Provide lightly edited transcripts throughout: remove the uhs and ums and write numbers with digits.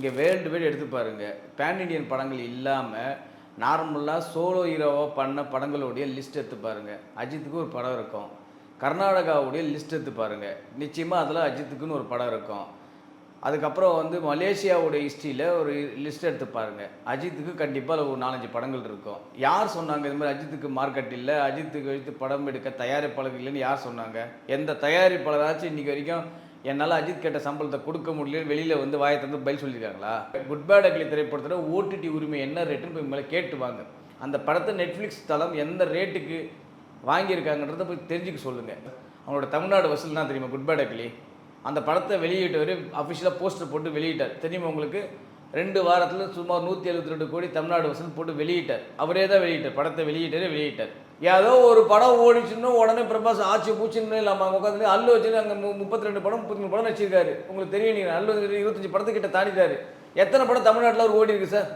இங்கே world wide எடுத்து பாருங்கள். பேன் இண்டியன் படங்கள் இல்லாமல் நார்மலாக சோலோ ஹீரோவாக பண்ண படங்களுடைய லிஸ்ட் எடுத்து பாருங்கள். அஜித்துக்கு ஒரு படம் இருக்கும். கர்நாடகாவுடைய லிஸ்ட் எடுத்து பாருங்கள். நிச்சயமாக அதில் அஜித்துக்குன்னு ஒரு படம் இருக்கும். அதுக்கப்புறம் வந்து மலேசியாவுடைய ஹிஸ்ட்ரியில் ஒரு லிஸ்ட் எடுத்து பாருங்கள். அஜித்துக்கு கண்டிப்பாக ஒரு 4-5 படங்கள் இருக்கும். யார் சொன்னாங்க இது மாதிரி அஜித்துக்கு மார்க்கெட் இல்லை, அஜித்துக்கு வைத்து படம் எடுக்க தயாரிப்பாளர்கள் இல்லைன்னு யார் சொன்னாங்க? எந்த தயாரிப்பாளராச்சும் இன்றைக்கி வரைக்கும் என்னால் அஜித் கேட்ட சம்பளத்தை கொடுக்க முடியலன்னு வெளியில் வந்து வாயை தந்து பதில் சொல்லியிருக்காங்களா? குட் பேட் அக்லி திரைப்படத்தில் ஓடிடி உரிமை என்ன ரேட்டுன்னு போய் மேலே கேட்டு வாங்க. அந்த படத்தை நெட்ஃப்ளிக்ஸ் தளம் எந்த ரேட்டுக்கு வாங்கியிருக்காங்கன்றதை போய் தெரிஞ்சுக்க சொல்லுங்கள். அவங்களோட தமிழ்நாடு வசூல் தான் தெரியுமா குட் பேட் அக்லி? அந்த படத்தை வெளியிட்டவர் அஃபிஷியலாக போஸ்டர் போட்டு வெளியிட்டார். தெரியுமா உங்களுக்கு? 2 வாரத்தில் சுமார் 172 கோடி தமிழ்நாடு வசூல் போட்டு வெளியிட்டார். அவரே தான் வெளியிட்டார். படத்தை வெளியிட்டார். ஏதோ ஒரு படம் ஓடிச்சுன்னு உடனே பிரபாஸ் ஆட்சி பூச்சின்னு இல்லாமல் அங்கே உட்காந்து அல்லு வச்சுன்னு அங்கே 32 படம் 33 படம் வச்சிருக்காரு. உங்களுக்கு தெரியும், நீங்கள் அல்லு 25 படத்துக்கிட்ட தாண்டிட்டாரு. எத்தனை படம் தமிழ்நாட்டில் ஒரு ஓடி இருக்குது சார்?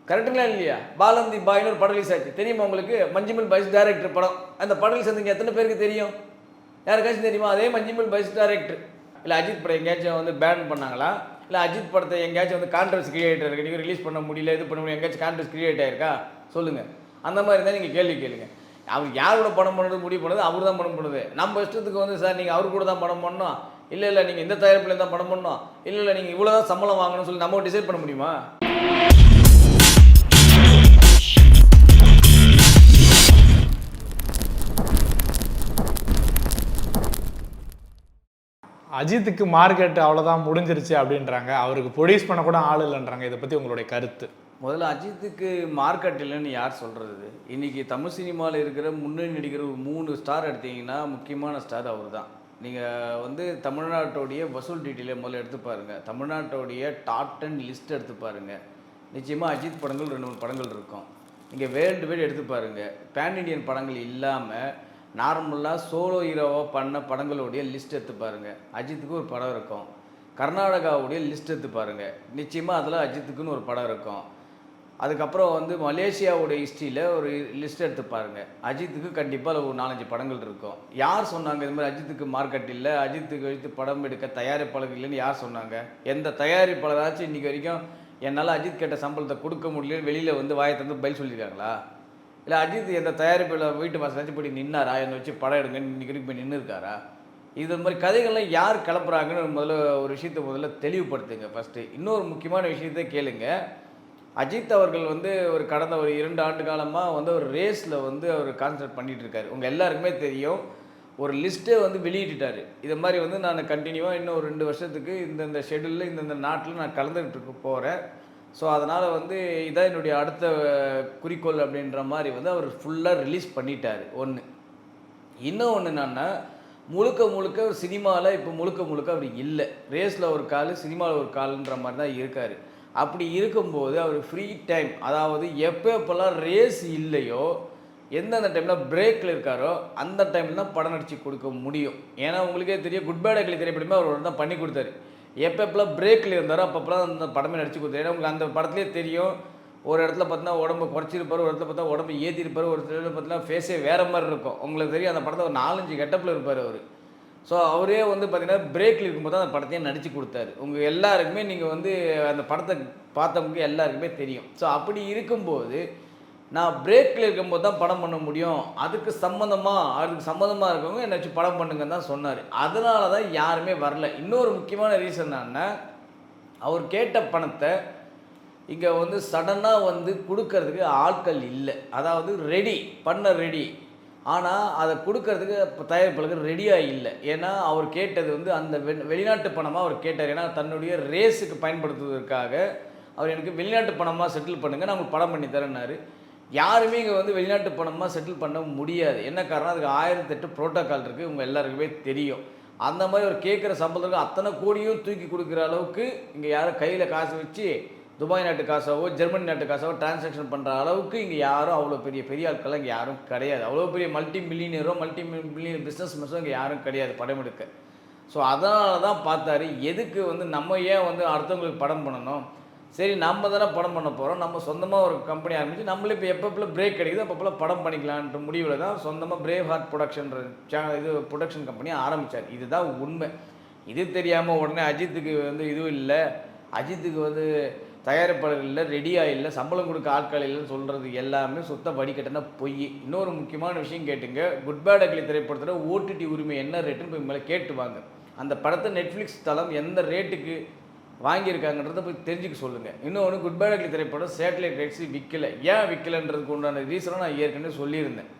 கரெக்டுங்களா இல்லையா? பாலந்தி பாய்னு ஒரு படம் ரிலீஸ் ஆச்சு. தெரியுமா உங்களுக்கு? மஞ்சுமல் பாய்ஸ் டைரக்டர் படம். அந்த படம் ரிலீஸ் வந்து எத்தனை பேருக்கு தெரியும்? யாருக்காச்சும் தெரியுமா? அதே மஞ்சுமல் பாய்ஸ் டைரக்டர். இல்லை அஜித் படம் எங்கேயாச்சும் வந்து பேன் பண்ணாங்களா? இல்லை அஜித் படத்தை எங்கேயாச்சும் வந்து கான்ட்ரவர்சி கிரியேட் ஆகிருக்கு, நீங்கள் ரிலீஸ் பண்ண முடியல, இது பண்ண முடியல, எங்கேயாச்சும் கான்ட்ரவர்சி கிரியேட் ஆகிருக்கா சொல்லுங்கள். அந்த மாதிரி இருந்தால் நீங்கள் கேள்வி கேளுங்க. அவர் யாரோட படம் பண்ணுறது முடிவு பண்ணுறது அவர் தான் படம் பண்ணுறது. நம்ம இஷ்டத்துக்கு வந்து சார் நீங்கள் அவர் கூட தான் படம் பண்ணணும், இல்லை நீங்கள் இந்த தயாரிப்பில் தான் படம் பண்ணணும், இல்லை நீங்கள் இவ்வளோ தான் சம்பளம் வாங்கணும்னு சொல்லி நம்ம டிசைட் பண்ண முடியுமா? அஜித்துக்கு மார்க்கெட் அவ்வளோதான் முடிஞ்சிருச்சு அப்படின்றாங்க. அவருக்கு ப்ரொடியூஸ் பண்ண கூட ஆள் இல்லைன்றாங்க. இதை பற்றி உங்களுடைய கருத்து? முதல்ல அஜித்துக்கு மார்க்கெட் இல்லைன்னு யார் சொல்கிறது? இன்றைக்கி தமிழ் சினிமாவில் இருக்கிற முன்னணி நடிகர் ஒரு 3 ஸ்டார் எடுத்தீங்கன்னா முக்கியமான ஸ்டார் அவர் தான். நீங்கள் வந்து தமிழ்நாட்டோடைய வசூல் டீட்டெயிலை முதல்ல எடுத்து பாருங்கள். தமிழ்நாட்டோடைய டாப் 10 லிஸ்ட் எடுத்து பாருங்கள். நிச்சயமாக அஜித் படங்கள் 2-3 படங்கள் இருக்கும். நீங்கள் வேர்ல்டு வைடு எடுத்து பாருங்கள். பேன் இண்டியன் படங்கள் இல்லாமல் நார்மலாக சோலோ ஹீரோவாக பண்ண படங்களுடைய லிஸ்ட் எடுத்து பாருங்கள். அஜித்துக்கு ஒரு படம் இருக்கும். கர்நாடகாவுடைய லிஸ்ட் எடுத்து பாருங்கள். நிச்சயமாக அதில் அஜித்துக்குன்னு ஒரு படம் இருக்கும். அதுக்கப்புறம் வந்து மலேசியாவுடைய ஹிஸ்ட்ரியில் ஒரு லிஸ்ட் எடுத்து பாருங்கள். அஜித்துக்கு கண்டிப்பாக ஒரு 4-5 படங்கள் இருக்கும். யார் சொன்னாங்க இது மாதிரி அஜித்துக்கு மார்க்கெட் இல்லை, அஜித்துக்கு வைத்து படம் எடுக்க தயாரிப்பாளர்கள் இல்லைன்னு யார் சொன்னாங்க? எந்த தயாரிப்பாளராச்சும் இன்றைக்கி வரைக்கும் என்னால் அஜித் கேட்ட சம்பளத்தை கொடுக்க முடியலன்னு வெளியில் வந்து வாயை தந்து பதில் சொல்லியிருக்காங்களா? இல்லை அஜித் எந்த தயாரிப்பில் வீட்டு வாசலாச்சும் போய் நின்னாரா? என்னை வச்சு படம் எடுங்கன்னு இன்றைக்கி வரைக்கும் போய் நின்று இருக்காரா? இது மாதிரி கதைகள்லாம் யார் கிளப்புறாங்கன்னு முதல்ல ஒரு விஷயத்தை முதல்ல தெளிவுபடுத்துங்க ஃபஸ்ட்டு. இன்னொரு முக்கியமான விஷயத்தை கேளுங்க. அஜித் அவர்கள் வந்து ஒரு கடந்த ஒரு 2 ஆண்டு காலமாக வந்து ஒரு ரேஸில் வந்து அவர் கான்சன்ட்ரேட் பண்ணிகிட்டு இருக்காரு. உங்கள் எல்லாருக்குமே தெரியும். ஒரு லிஸ்ட்டே வந்து வெளியிட்டுட்டார். இது மாதிரி வந்து நான் கண்டினியூவாக இன்னும் ஒரு 2 வருஷத்துக்கு இந்தந்த ஷெடியூலில் இந்தந்த நாட்டில் நான் கலந்துக்கிட்டு போகிறேன். ஸோ அதனால் வந்து இதான் என்னுடைய அடுத்த குறிக்கோள் அப்படின்ற மாதிரி வந்து அவர் ஃபுல்லாக ரிலீஸ் பண்ணிட்டார். ஒன்று. இன்னொன்று என்னன்னா, முழுக்க ஒரு சினிமாவில் இப்போ முழுக்க அவர் இல்லை. ரேஸில் ஒரு கால், சினிமாவில் ஒரு கால்ன்ற மாதிரி தான் இருக்கார். அப்படி இருக்கும்போது அவர் ஃப்ரீ டைம், அதாவது எப்போல்லாம் ரேஸ் இல்லையோ, எந்தெந்த டைமில் பிரேக்கில் இருக்காரோ அந்த டைமில் தான் படம் நடித்து கொடுக்க முடியும். ஏன்னா உங்களுக்கே தெரியும், குட் பேட் அக்லி திரைப்படமே அவர் தான் பண்ணி கொடுத்தாரு. எப்போல்லாம் பிரேக்கில் இருந்தாரோ அப்போல்லாம் அந்த படமே நடிச்சு கொடுத்தாரு. ஏன்னா உங்களுக்கு அந்த படத்துலேயே தெரியும், ஒரு இடத்துல பார்த்தீங்கன்னா உடம்பு குறைச்சிருப்பார், ஒரு இடத்துல பார்த்தா உடம்பு ஏற்றிருப்பார், ஒரு இடத்துல பார்த்தீங்கன்னா ஃபேஸே வேறு மாதிரி இருக்கும். உங்களுக்கு தெரியும், அந்த படத்தை ஒரு 4-5 கெட்டப்பில் இருப்பார் அவர். ஸோ அவரே வந்து பார்த்திங்கன்னா பிரேக்கில் இருக்கும்போது தான் அந்த படத்தையே நடித்து கொடுத்தாரு. உங்கள் எல்லாருக்குமே நீங்கள் வந்து அந்த படத்தை பார்த்தவங்க எல்லாருக்குமே தெரியும். ஸோ அப்படி இருக்கும்போது நான் பிரேக்கில் இருக்கும்போது தான் படம் பண்ண முடியும், அதுக்கு சம்மந்தமாக இருக்கவங்க என்னை வச்சு படம் பண்ணுங்கன்னு தான் சொன்னார். அதனால தான் யாருமே வரல. இன்னொரு முக்கியமான ரீசன் என்னன்னா, அவர் கேட்ட பணத்தை இங்கே வந்து சடனாக வந்து கொடுக்கறதுக்கு ஆட்கள் இல்லை. அதாவது ரெடி, ஆனால் அதை கொடுக்கறதுக்கு தயாரிப்பாளர்கள் ரெடியாக இல்லை. ஏன்னா அவர் கேட்டது வந்து அந்த வெளிநாட்டு பணமாக அவர் கேட்டார். ஏன்னா தன்னுடைய ரேஸுக்கு பயன்படுத்துவதற்காக அவர் எனக்கு வெளிநாட்டு பணமாக செட்டில் பண்ணுங்கள், நான் உங்களுக்கு படம் பண்ணி தரேன்னாரு. யாருமே இங்கே வந்து வெளிநாட்டு பணமாக செட்டில் பண்ண முடியாது. என்ன காரணம்? அதுக்கு 1008 ப்ரோட்டோக்கால் இருக்குது, உங்கள் எல்லாருக்குமே தெரியும். அந்த மாதிரி ஒரு கேட்குற சம்பளத்துக்கு அத்தனை கோடியும் தூக்கி கொடுக்குற அளவுக்கு இங்கே யாரும் கையில் காசு வச்சு துபாய் நாட்டு காசாவோ ஜெர்மனி நாட்டு காசாவோ டிரான்சாக்ஷன் பண்ணுற அளவுக்கு இங்கே யாரும் அவ்வளோ பெரிய ஆட்கள்லாம் இங்கே யாரும் கிடையாது. அவ்வளோ பெரிய மல்டி மில்லியனியர் பிஸ்னஸ்மேன்ஸும் இங்கே யாரும் கிடையாது படம் எடுக்க. ஸோ அதனால தான் பார்த்தாரு, எதுக்கு வந்து நம்ம ஏன் வந்து அடுத்தவங்களுக்கு படம் பண்ணணும், சரி நம்ம தானே படம் பண்ண போகிறோம், நம்ம சொந்தமாக ஒரு கம்பெனி ஆரம்பித்து நம்மளே இப்போ எப்பப்பெல்லாம் பிரேக் கிடைக்குது அப்பப்பெல்லாம் படம் பண்ணிக்கலான்ற முடிவில் தான் சொந்தமாக பிரேவ் ஹார்ட் ப்ரொடக்ஷன்ற ப்ரொடக்ஷன் கம்பெனியை ஆரம்பித்தார். இதுதான் உண்மை. இது தெரியாமல் உடனே அஜித்துக்கு வந்து இதுவும் இல்லை, அஜித்துக்கு வந்து தயாரிப்பாளர்கள் இல்லை, ரெடியாக இல்லை, சம்பளம் கொடுக்க ஆட்கள் இல்லைன்னு சொல்கிறது எல்லாமே சுத்த வடிகட்டின பொய். இன்னொரு முக்கியமான விஷயம் கேட்டுங்க, குட் பேட் அக்லி திரைப்படத்தில் ஓடிடி உரிமை என்ன ரேட்டுன்னு போய் மேலே கேட்டு வாங்க. அந்த படத்தை நெட்ஃப்ளிக்ஸ் தளம் எந்த ரேட்டுக்கு வாங்கியிருக்காங்கன்றதை போய் தெரிஞ்சுக்க சொல்லுங்கள். இன்னொன்று, குட் பேட் அக்லி திரைப்படம் சேட்டலைட் ரைட்ஸ் விற்கலை. ஏன் விற்கலைன்றதுக்கு உண்டான ரீசனை நான் ஏற்கனவே சொல்லியிருந்தேன்.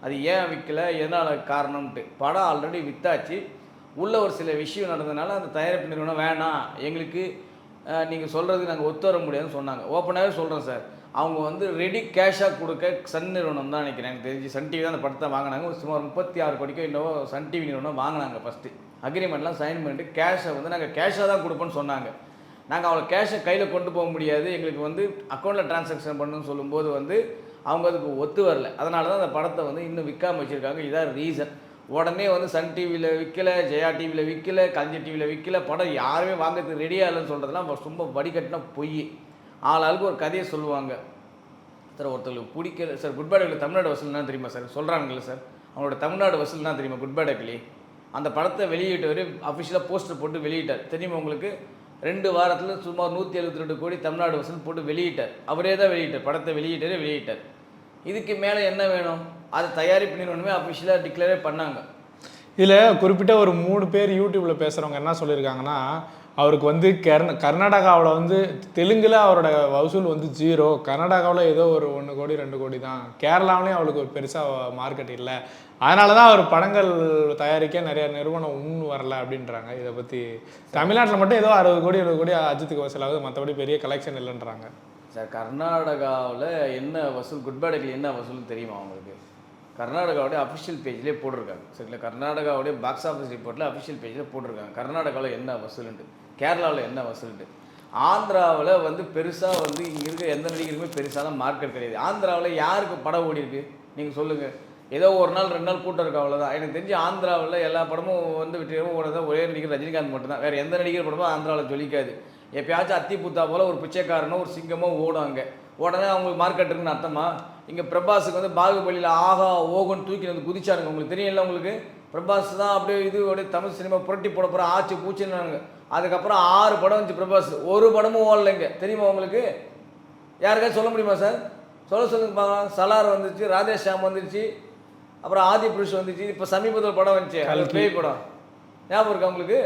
அது ஏன் விற்கலை, எதனால் காரணம்ன்ட்டு. படம் ஆல்ரெடி விற்றாச்சு. உள்ள ஒரு சில விஷயம் நடந்ததுனால அந்த தயாரிப்பு நிறுவனம் வேணாம், எங்களுக்கு நீங்கள் சொல்கிறது நாங்கள் ஒத்து வர முடியாதுன்னு சொன்னாங்க. ஓப்பனாகவே சொல்கிறேன் சார், அவங்க வந்து ரெடி கேஷாக கொடுக்க சன் நிறுவனம் தான் நினைக்கிறேன். எனக்கு தெரிஞ்சு சன் டிவி தான் அந்த படத்தை வாங்கினாங்க. சுமார் 36 கோடிக்கோ இன்னவோ சன் டிவி நிறுவனம் வாங்கினாங்க. ஃபஸ்ட்டு அக்ரிமெண்ட்லாம் சைன் பண்ணிட்டு கேஷை வந்து நாங்கள் கேஷாக தான் கொடுப்போன்னு சொன்னாங்க. நாங்கள் அவளை கேஷை கையில் கொண்டு போக முடியாது, எங்களுக்கு வந்து அக்கௌண்ட்டில் ட்ரான்சாக்ஷன் பண்ணணும்னு சொல்லும்போது வந்து அவங்க அதுக்கு ஒத்து வரல. அதனால தான் அந்த படத்தை வந்து இன்னும் விற்காமல் வச்சுருக்காங்க. இதான் ரீசன். உடனே வந்து சன் டிவியில் விற்கலை, ஜெயா டிவியில் விற்கலை, கலைஞர் டிவியில் விற்கலை, படம் யாருமே வாங்கிறதுக்கு ரெடியாக இல்லைன்னு சொல்கிறதுலாம் ரொம்ப வடிகட்டினா பொய். ஆளாளுக்கு ஒரு கதையை சொல்லுவாங்க. சார் ஒருத்தருக்கு பிடிக்கல sir. Good bad ugly Tamil Nadu வசூல்னா தெரியுமா சார்? சொல்கிறாங்கல்ல சார், அவங்களோட தமிழ்நாடு வசூல்னா தெரியுமா? குட் பேட் அக்லி அந்த படத்தை வெளியிட்டவர் அஃபிஷியலாக போஸ்டர் போட்டு வெளியிட்டார். தெரியுமா உங்களுக்கு? 2 வாரத்தில் சுமார் 172 கோடி தமிழ்நாடு வசூல் போட்டு வெளியிட்டார். அவரே தான் வெளியிட்டார், படத்தை வெளியிட்டார். இதுக்கு மேலே என்ன வேணும்? அது தயாரிப்பு நிறுவனமே அஃபிஷியலாக டிக்ளேரே பண்ணாங்க. இதில் குறிப்பிட்ட ஒரு 3 பேர் யூடியூப்பில் பேசுகிறவங்க என்ன சொல்லியிருக்காங்கன்னா, அவருக்கு வந்து கர்நாடகாவில் வந்து தெலுங்கில் அவரோட வசூல் வந்து 0, கர்நாடகாவில் ஏதோ ஒரு 1 கோடி 2 கோடி தான், கேரளாவிலையும் அவளுக்கு ஒரு பெருசாக மார்க்கெட் இல்லை, அதனால தான் அவர் படங்கள் தயாரிக்க நிறைய நிறுவனம் வரல அப்படின்றாங்க. இதை பற்றி தமிழ்நாட்டில் மட்டும் ஏதோ 60 கோடி 70 கோடி அஜித்துக்கு வசூலாகுது, மற்றபடி பெரிய கலெக்ஷன் இல்லைன்றாங்க. சார் கர்நாடகாவில் என்ன வசூல், குட் பேட் அக்லி என்ன வசூல்னு தெரியுமா அவங்களுக்கு? கர்நாடகாவுடைய அஃபிஷியல் பேஜ்லேயே போட்டிருக்காங்க. சரிங்களா, கர்நாடகாவுடைய பாக்ஸ் ஆஃபீஸ் ரிப்போர்ட்டில் அஃபிஷியல் பேஜில் போட்டிருக்காங்க கர்நாடகாவில் என்ன வசூலுண்டு, கேரளாவில் என்ன வசூலுண்டு. ஆந்திராவில் வந்து பெருசாக வந்து இங்கே இருக்க எந்த நடிகருக்குமே பெருசான மார்க்கெட் கிடையாது. ஆந்திராவில் யாருக்கு படம் ஓடி இருக்கு நீங்கள் சொல்லுங்கள்? ஏதோ ஒரு நாள் 2 நாள் கூட்டம் இருக்கு, அவ்வளோதான். எனக்கு தெரிஞ்சு ஆந்திராவில் எல்லா படமும் வந்து வெற்றிகரமாக ஓடுறதா ஒரே நடிகர் ரஜினிகாந்த் மட்டும்தான். வேறு எந்த நடிகர் படமும் ஆந்திராவில் ஜொலிக்காது. எப்பயாச்சும் அத்தி பூத்தா போல் ஒரு பிச்சைக்காரனோ ஒரு சிங்கமோ ஓடுவாங்க, உடனே அவங்களுக்கு மார்க்கெட் இருக்குன்னு அர்த்தமா? இங்கே பிரபாஸுக்கு வந்து பாகுபலியில் ஆகா ஓகோன்னு தூக்கி வந்து குதிச்சாருங்க. உங்களுக்கு தெரியல? உங்களுக்கு பிரபாஸ் தான் அப்படியே இது அப்படியே தமிழ் சினிமா புரட்டி போட போகிற ஆச்சு பூச்சின்னாங்க. அதுக்கப்புறம் 6 படம் வந்துச்சு பிரபாஸ், ஒரு படமும் ஓடலைங்க. தெரியுமா உங்களுக்கு? யாருக்காச்சும் சொல்ல முடியுமா சார்? சொல்லுங்க பார்க்கலாம். சலார் வந்துச்சு, ராதேஷாம் வந்துருச்சு, அப்புறம் ஆதி புருஷ் வந்துச்சு, இப்போ சமீபத்தில் படம் வந்துச்சு, அது பேய் படம். ஞாபகம் இருக்கா உங்களுக்கு?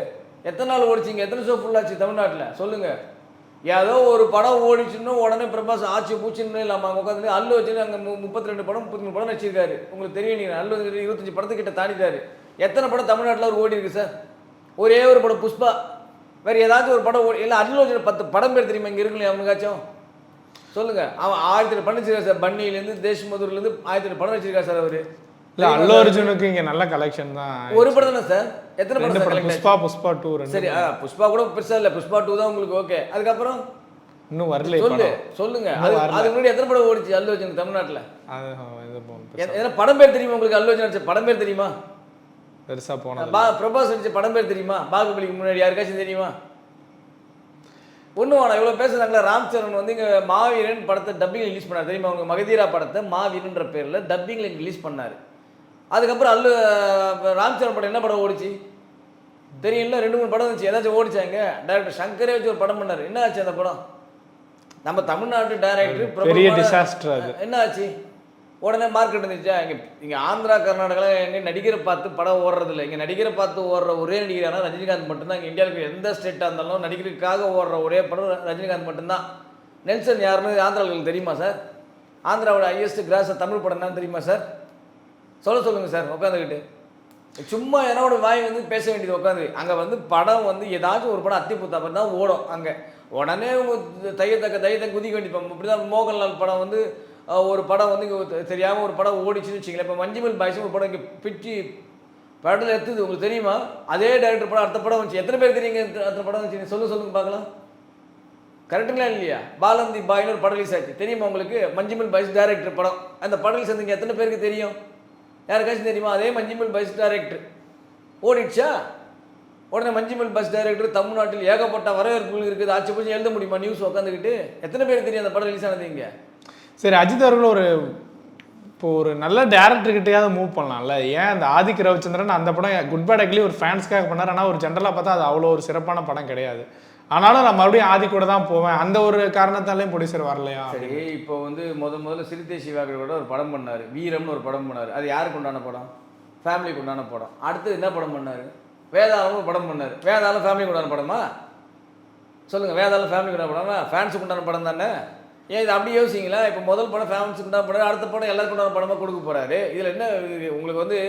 எத்தனை நாள் ஓடிச்சிங்க? எத்தனை ஷோ ஃபுல்லாச்சு தமிழ்நாட்டில்? சொல்லுங்கள். ஏதோ ஒரு படம் ஓடிச்சுன்னு உடனே பிரபாஸ் ஆட்சி பூச்சின்னு இல்லாமல் அங்கே உட்காந்து அல்லு வச்சுன்னு அங்கே 32 படம் 33 படம் வச்சிருக்காரு. உங்களுக்கு தெரியும், நீங்கள் அல்லு 25 படத்துக்கிட்ட தாண்டிட்டாரு. எத்தனை படம் தமிழ்நாட்டில் ஒரு ஓடி இருக்கு சார்? ஒரே ஒரு படம் புஷ்பா, வேறு ஏதாச்சும் ஒரு படம் ஓடி இல்லை? அல்லு வச்சு 10 படம் பேர் தெரியுமா இங்கே இருக்குல்லையா அவனுக்காச்சும்? சொல்லுங்கள். அவன் 1008 படம் வச்சிருக்காரு சார். பன்னியிலேருந்து தேஷ்மதுர்லேருந்து 1008 படம் வச்சிருக்காரு சார் அவர். இல்லை, அல்லு அர்ஜுனுக்கு இங்கே நல்ல கலெக்ஷன் தான். ஒரு படம் தானே சார்? எத்தனை படம்? புஷ்பா 2. சரி, புஷ்பா கூட பெருசா இல்லை, புஷ்பா 2 தான் உங்களுக்கு ஓகே. அதுக்கப்புறம் இன்னும் வரல. சொல்லுங்க. அதுக்கு முன்னாடி எத்தனை படம் ஓடிச்சு அல்லு அர்ஜுன் தமிழ்நாட்டில்? எதனா படம் பேர் தெரியுமா உங்களுக்கு? அல்லு அர்ஜுன் நடிச்ச படம் பேர் தெரியுமா? பெருசா போன பிரபாஸ் நடிச்ச படம் பேர் தெரியுமா? பாகுபலிக்கு முன்னாடி யாருக்காச்சும் தெரியுமா? ஒன்றும் வேணாம், இவ்வளோ பேசுகிறாங்களா. ராம் சரண் வந்து இங்கே மாவீரன் படத்தை டப்பிங் ரிலீஸ் பண்ணார். தெரியுமா? அவங்க மகதீரா படத்தை மாவீரன்ற பேரில் டப்பிங்கில் ரிலீஸ் பண்ணார். அதுக்கப்புறம் ராம் சரண் படம் என்ன படம் ஓடிச்சு தெரியல? 2-3 படம் இருந்துச்சு, ஏதாச்சும் ஓடிச்சாங்க. டைரக்டர் சங்கரே வச்சு ஒரு படம் பண்ணார். என்ன ஆச்சு அந்த படம்? நம்ம தமிழ்நாட்டு டைரக்டர் பெரிய டிசாஸ்டர். அது என்ன ஆச்சு? உடனே மார்க்கெட் இருந்துச்சா? இங்கே ஆந்திரா கர்நாடகாவில் எங்கே நடிகரை பார்த்து படம் ஓடுறதில்லை. இங்கே நடிகரை பார்த்து ஓடுற ஒரே நடிகரானா ரஜினிகாந்த் மட்டும்தான். இங்கே இந்தியாவுக்கு எந்த ஸ்டேட்டாக இருந்தாலும் நடிகருக்காக ஓடுற ஒரே படம் ரஜினிகாந்த் மட்டும்தான். நெல்சன் யாருன்னு ஆந்திராவுக்கு தெரியுமா சார்? ஆந்திராவோட ஹையஸ்ட் கிராஸ் தமிழ் படம் தான் தெரியுமா சார்? சொல்லுங்கள் சார். உட்காந்துக்கிட்டு சும்மா என்னோட வாய் வந்து பேச வேண்டியது உட்காந்து. அங்கே வந்து படம் வந்து ஏதாச்சும் ஒரு படம் அத்தி புத்தாப்பம் தான் ஓடும். அங்கே உடனே தையத்தக்க குதிக்க வேண்டியப்போம். இப்படி தான் மோகன்லால் படம் வந்து ஒரு படம் வந்து இங்கே தெரியாமல் ஒரு படம் ஓடிச்சுன்னு வச்சிங்களேன். இப்போ மஞ்சுமல் பாய்ஸ் ஒரு படம் இங்கே பிச்சு படத்தில் எடுத்துது, உங்களுக்கு தெரியுமா? அதே டைரக்டர் படம் அடுத்த படம் வந்துச்சு. எத்தனை பேர் தெரியுங்க அடுத்த படம் வந்துச்சு? சொல்லுங்க பார்க்கலாம். கரெக்டுங்களா இல்லையா? பாலந்தி பாய்னு ஒரு படம் ரிலீஸ் ஆச்சு, தெரியுமா உங்களுக்கு? மஞ்சுமல் பாய்ஸ் டைரக்டர் படம். அந்த படம் ரிலீஸ் வந்து எத்தனை பேருக்கு தெரியும்? யாருக்காச்சும் தெரியுமா? அதே மஞ்சுமல் பாய்ஸ் டைரக்டர் ஓடிடுச்சா? உடனே மஞ்சுமல் பாய்ஸ் டைரக்டர் தமிழ்நாட்டில் ஏகப்பட்ட வரவேற்புகள் இருக்குது. ஆட்சி பூச்சி எழுத முடியுமா நியூஸ் உட்காந்துக்கிட்டு? எத்தனை பேர் தெரியும் அந்த படம் ரிலீஸ் ஆனது இங்கே? சரி, அஜித் அவர்கள் ஒரு நல்ல டேரக்டர்கிட்டையாவது மூவ் பண்ணலாம்ல. ஏன் அந்த ஆதிக் ரவிச்சந்திரன் அந்த படம் குட் பேட் அக்லி ஒரு ஃபேன்ஸ்க்காக பண்ணார், ஆனால் ஒரு ஜென்ரலாக பார்த்தா அது அவ்வளோ ஒரு சிறப்பான படம் கிடையாது. ஆனாலும் நான் மறுபடியும் ஆதி கூட தான் போவேன், அந்த ஒரு காரணத்தாலையும் ப்ரொடியூசர் வரலையா? சரி, இப்போ வந்து முதல்ல சிறுத்தை சிவாக்கள் கூட ஒரு படம் பண்ணார், வீரம்னு ஒரு படம் பண்ணார். அது யாருக்கு உண்டான படம்? ஃபேமிலிக்கு உண்டான படம். அடுத்து என்ன படம் பண்ணார்? வேதாளம் ஒரு படம் பண்ணார். வேதாளம் ஃபேமிலிக்கு உண்டான படமா? சொல்லுங்கள், வேதாளம் ஃபேமிலிக்கு உண்டான படமா? ஃபேன்ஸுக்கு உண்டான படம் தானே? ஏன் இது அப்படி யோசிங்களா? இப்போ முதல் படம் ஃபேன்ஸுக்கு உண்டான படம், அடுத்த படம் எல்லாருக்கும் உண்டான படமாக கொடுக்க போகிறாரு. இதில் என்ன உங்களுக்கு வந்து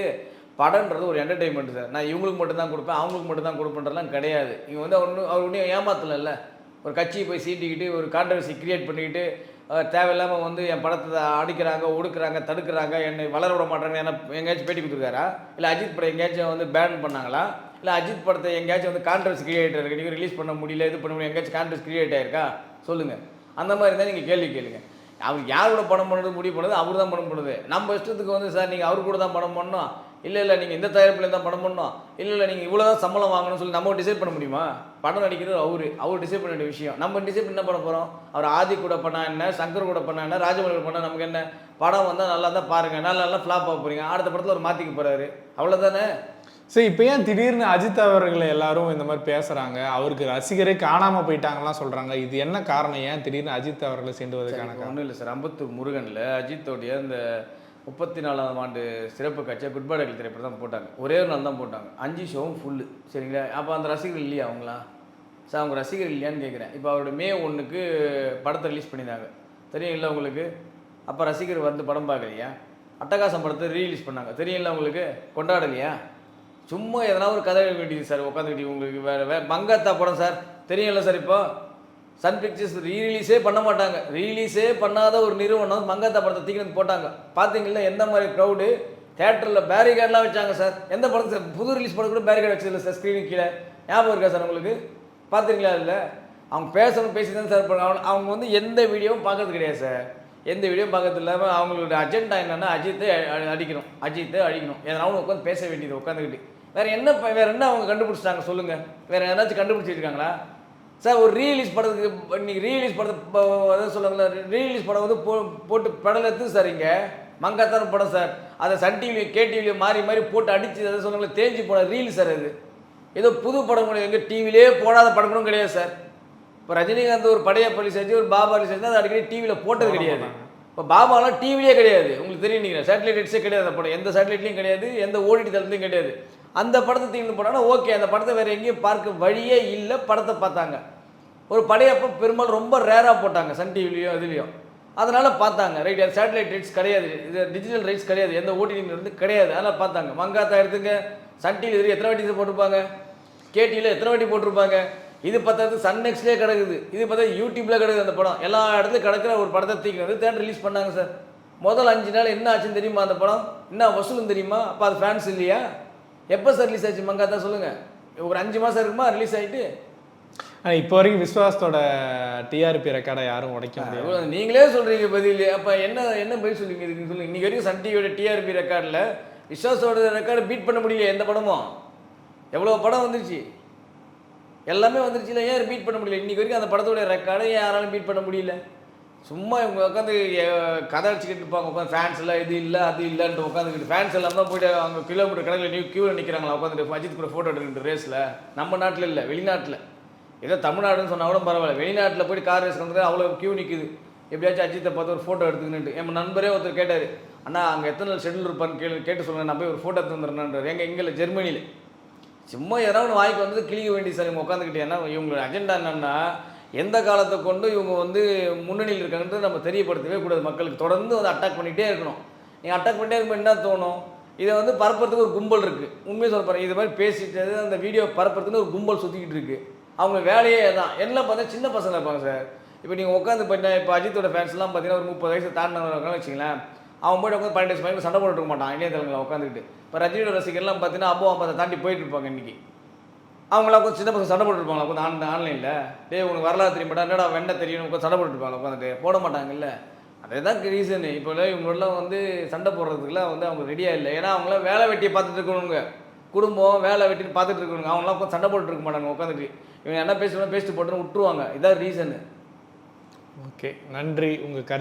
படம்ன்றது ஒரு என்டர்டெயின்மெண்ட் சார். நான் இவங்களுக்கு மட்டும்தான் கொடுப்பேன், அவங்களுக்கு மட்டும்தான் கொடுப்பேன்றலாம் கிடையாது. இங்கே வந்து அவர் ஒன்றும் ஏமாத்தலைல்ல. ஒரு கட்சியை போய் சீட்டிக்கிட்டு ஒரு கான்ட்ரவர்சி கிரியேட் பண்ணிக்கிட்டு தேவையில்லாமல் வந்து என் படத்தை அடிக்கிறாங்க, ஒடுக்குறாங்க, தடுக்கிறாங்க, என்னை வளர விட மாட்டாங்க, என்ன எங்கேயாச்சும் பேட்டி கொடுத்துருக்காரா? இல்லை அஜித் படம் எங்கேயாச்சும் வந்து பேன் பண்ணாங்களா? இல்லை அஜித் படத்தை எங்கேயாச்சும் வந்து கான்ட்ரவர்சி கிரியேட் ஆகிருக்கு, நீங்கள் ரிலீஸ் பண்ண முடியல, இது பண்ண முடியல, எங்கேயாச்சும் கான்ட்ரவர்சி கிரியேட் ஆகிருக்கா? சொல்லுங்கள். அந்த மாதிரி இருந்தால் நீங்கள் கேள்வி கேளுங்க. அவர் யாரோட படம் பண்ணுறது முடிவு பண்ணுறது அவர் தான் படம் பண்ணுது. நம்ம இஷ்டத்துக்கு வந்து சார் நீங்கள் அவர் கூட தான் படம் பண்ணணும், இல்லை நீங்கள் இந்த தயாரிப்பில் தான் படம் பண்ணணும், இல்லை நீங்கள் இவ்வளோ தான் சம்பளம் வாங்கணும்னு சொல்லி நம்ம டிசைட் பண்ண முடியுமா? படம் நடிக்கிறது அவர் டிசைட் பண்ண வேண்டிய விஷயம். நம்ம டிசைட் என்ன பண்ண போகிறோம்? அவர் ஆதி கூட பண்ணா என்ன, சங்கர் கூட பண்ணா என்ன, ராஜமௌழி கூட பண்ணால் நமக்கு என்ன? படம் வந்தால் நல்லா தான் பாருங்கள், நல்லா ஃப்ளாப் ஆக போகிறீங்க, அடுத்த படத்தில் ஒரு மாற்றிக்க போகிறாரு, அவ்வளோதானே. சரி, இப்போ ஏன் திடீர்னு அஜித் அவர்களை எல்லாரும் இந்த மாதிரி பேசுகிறாங்க, அவருக்கு ரசிகரே காணாமல் போயிட்டாங்கலாம் சொல்கிறாங்க, இது என்ன காரணம்? ஏன் திடீர்னு அஜித் அவர்களை சேர்ந்துவதற்கான காரணம்? ஒன்றும் இல்லை சார். அம்பத்தூர் முருகனில் அஜித்தோடைய இந்த 34ஆம் ஆண்டு சிறப்பு காட்சியாக குட் பை டாக்டர் திரைப்படம் தான் போட்டாங்க. ஒரே ஒரு நாள் தான் போட்டாங்க, 5 ஷோவும் ஃபுல்லு. சரிங்களா? அப்போ அந்த ரசிகர்கள் இல்லையா அவங்களாம்? சார் அவங்க ரசிகர்கள் இல்லையான்னு கேட்குறேன். இப்போ அவரோட May 1க்கு படத்தை ரிலீஸ் பண்ணியிருந்தாங்க, தெரியும் இல்லை உங்களுக்கு? அப்போ ரசிகர் வந்து படம் பார்க்கலையா? அட்டகாசம் படத்தை ரீலீஸ் பண்ணாங்க, தெரியும் இல்லை உங்களுக்கு? கொண்டாடலையா? சும்மா எதனா ஒரு கதை எழுத வேண்டியது சார் உட்காந்துக்கிட்டு. உங்களுக்கு வேறு மங்காத்தா படம் சார், தெரியும் இல்லை சார்? இப்போ சன் பிக்சர்ஸ் ரீலீஸே பண்ண மாட்டாங்க, ரீலீஸே பண்ணாத ஒரு நிறுவனம் மங்காத்தா படத்தை தூக்கி போட்டாங்க. பார்த்தீங்களா எந்த மாதிரி க்ரௌடு? தேட்டரில் பேரிகார்டெலாம் வச்சாங்க சார். எந்த படத்தை புது ரிலீஸ் படம் கூட பேரிகார்டு வச்சதில்லை சார், ஸ்க்ரீனுக்கு கீழே. ஞாபகம் இருக்கா சார் உங்களுக்கு? பார்த்துருங்களா? இல்லை, அவங்க பேசணும் பேசி தான் சார் பண்ண. அவங்க வந்து எந்த வீடியோவும் பார்க்கறது கிடையாது சார். எந்த வீடியோவும் பார்க்கறது இல்லாமல் அவங்களோட அஜெண்டா என்னென்னா அஜித்தை அழிக்கணும். எதனாலும் உட்காந்து பேச வேண்டியது உட்காந்துக்கிட்டு. வேறு என்ன அவங்க கண்டுபிடிச்சிட்டாங்க சொல்லுங்கள்? வேறு ஏதாச்சும் கண்டுபிடிச்சிருக்காங்களா சார்? ஒரு ரீலீஸ் படத்துக்கு இன்றைக்கி ரீலீஸ் படத்தை அதான் சொல்லுங்களா, ரீலீஸ் படம் வந்து போட்டு படம் எடுத்து சார். இங்கே மங்காத்தான படம் சார், அதை சன் டிவிலையும் கேடிவிலையும் மாறி போட்டு அடித்து அதை சொல்லுங்களா தேஞ்சு போன ரீல் சார். அது ஏதோ புது படம் கூட எங்கள் டிவிலே போடாத படம் கூட கிடையாது சார். இப்போ ரஜினிகாந்த் ஒரு படையப்பள்ளி செஞ்சு ஒரு பாபா செஞ்சு அது அடிக்கடி டிவியில் போட்டது கிடையாது. இப்போ பாபாலாம் டிவிலே கிடையாது, உங்களுக்கு தெரியும். நீங்கள் சேட்டலைட் ரைட்ஸே கிடையாது அந்த படம், எந்த சேட்டலைட்லையும் கிடையாது, எந்த ஓடிடி தளத்துலையும் கிடையாது. அந்த படத்தை தீர்ந்து போனாங்கன்னா ஓகே, அந்த படத்தை வேறு எங்கேயும் பார்க்க வழியே இல்லை. படத்தை பார்த்தாங்க. ஒரு படையப்போ பெரும்பாலும் ரொம்ப ரேராக போட்டாங்க சன் டிவிலையும் இதுலேயும், அதனால் பார்த்தாங்க. ரைட், அது சேட்டலைட் ரைட்ஸ் கிடையாது, இது டிஜிட்டல் ரைட்ஸ் கிடையாது, எந்த ஓடிடியில் இருந்து கிடையாது, அதனால் பார்த்தாங்க. மங்காத்தா எடுத்துங்க, சன் டிவியில் எத்தனை வாட்டி போட்டிருப்பாங்க, கேடிவியில் எத்தனை வாட்டி போட்டிருப்பாங்க. இது பார்த்தது சன் நெக்ஸ்ட்லேயே கிடக்குது, இது பார்த்தா யூடியூப்பில் கிடக்குது. அந்த படம் எல்லா இடத்துலையும் கிடக்கிற ஒரு படத்தை தூக்கி வந்து தேட்டர் ரிலீஸ் பண்ணாங்க சார். முதல் 5 நாள் என்ன ஆச்சுன்னு தெரியுமா? அந்த படம் என்ன வசூலும் தெரியுமா? அப்போ அது ஃபேன்ஸ் இல்லையா? எப்போ சார் ரிலீஸ் ஆச்சு மங்காத்தா சொல்லுங்கள்? ஒரு 5 மாதம் இருக்குமா ரிலீஸ் ஆகிட்டு? இப்போ வரைக்கும் விஸ்வாசத்தோட டிஆர்பி ரெக்கார்டை யாரும் உடைக்க முடியாது. நீங்களே சொல்கிறீங்க பதில். அப்போ என்ன பதில் சொல்லுவீங்க இதுன்னு சொல்லுங்கள். இன்றைக்கி வரைக்கும் சன் டிவியோட டிஆர்பி ரெக்கார்டில் விஸ்வாசோட ரெக்கார்டை பீட் பண்ண முடியல எந்த படமும். எவ்வளோ படம் வந்துருச்சு, எல்லாமே வந்துருச்சு இல்லை, ஏன் பீட் பண்ண முடியல? இன்றைக்கி வரைக்கும் அந்த படத்தோடைய ரெக்கார்டை யாராலும் பீட் பண்ண முடியல. சும்மா இவங்க உட்காந்து கதை அடிச்சுக்கிட்டு இருப்பாங்க, உட்காந்து ஃபேன்ஸ் எல்லாம் இது இல்லை அது இல்லைன்ட்டு உட்காந்துக்கிட்டு. ஃபேன்ஸ் எல்லாம் தான் போய்ட்டு அவங்க கிலோமீட்டர் கணக்கில் க்யூவில் நிற்கிறாங்களா உட்காந்துட்டு அஜித் கூட ஃபோட்டோ எடுக்கிற ரேஸில். நம்ம நாட்டில் இல்லை, வெளிநாட்டில். ஏதோ தமிழ்நாடுன்னு சொன்னால் கூட பரவாயில்ல, வெளிநாட்டில் போய்ட்டு கார் ரேஸ் வந்து அவ்வளோ க்யூ நிற்குது. எப்படியாச்சும் அஜித்தை பார்த்து ஒரு ஃபோட்டோ எடுத்துக்கிட்டு. என் நண்பரே ஒருத்தர் கேட்டார், அண்ணா அங்கே எத்தனை நாள் ஷெட்யூல் இருப்பான்னு கேட்டு சொல்லுங்கள், நான் போய் ஒரு ஃபோட்டோ எடுத்து வந்துடுறேன்றார். இங்கே இல்லை, ஜெர்மனியில். சும்மா ஏதாவது வாய்க்கு வந்து கிளிக்க வேண்டிய சார் இவங்க உட்காந்துக்கிட்டு. ஏன்னா இவங்களோட அஜெண்டா என்னென்னா எந்த காலத்தை கொண்டு இவங்க வந்து முன்னணியில் இருக்காங்கன்றது நம்ம தெரியப்படுத்தவே கூடாது. மக்களுக்கு தொடர்ந்து வந்து அட்டாக் பண்ணிகிட்டே இருக்கணும். நீங்கள் அட்டாக் பண்ணிட்டே இருக்கும்போது என்ன தோணும்? இதை வந்து பரப்புறதுக்கு ஒரு கும்பல் இருக்குது. உண்மையை சொல்ல போகிறேன், இது மாதிரி பேசிட்டு அந்த வீடியோ பரப்புறதுக்கு ஒரு கும்பல் சுற்றிக்கிட்டு இருக்குது. அவங்க வேலையே தான். எல்லாம் பார்த்தா சின்ன பசங்க இருப்பாங்க சார். இப்போ நீங்கள் உட்காந்து பார்த்தீங்கன்னா இப்போ அஜித்தோட ஃபேன்ஸ்லாம் பார்த்தீங்கன்னா ஒரு 30 வயசு தாண்டினவங்க வச்சுங்களேன். அவன் போய்ட்டு உட்காந்து 12 வயசு பையன் சண்டை போட்டுட்டு இருக்க மாட்டான் இணையதளங்களில் உட்காந்துக்கிட்டு. இப்போ ரஜினியோட ரசிகர்லாம் பார்த்தீங்கன்னா அப்போ 50 தாண்டி போயிட்டு இருப்பாங்க. இன்றைக்கி அவங்களாம் கொஞ்சம் சின்ன பசங்க சண்டை போட்டுருப்பாங்களா உட்காந்து ஆன்லைனில். உனக்கு வரலாறு தெரியுமாட்டா, என்னடா வெண்ணை தெரியும் உட்காந்து சண்டை போட்டுருப்பாங்க உட்காந்துட்டு. போட மாட்டாங்கல்ல, அதே தான் ரீசனு. இப்போல்லாம் இவங்களெலாம் வந்து சண்டை போடுறதுக்குலாம் வந்து அவங்க ரெடியாக இல்லை. ஏன்னா அவங்களாம் வேலை வெட்டியை பார்த்துட்டு இருக்கணுங்க, குடும்பம் வேலை வெட்டின்னு பார்த்துட்டு இருக்கணுங்க. அவங்களாம் உட்காந்து சண்டை போட்டுட்டு இருக்க மாட்டாங்க உட்காந்துட்டு. இவங்க என்ன பேசணும் பேசிட்டு போட்டுன்னு விட்டுருவாங்க. இதான் ரீசனு. ஓகே, நன்றி உங்கள் கருத்து.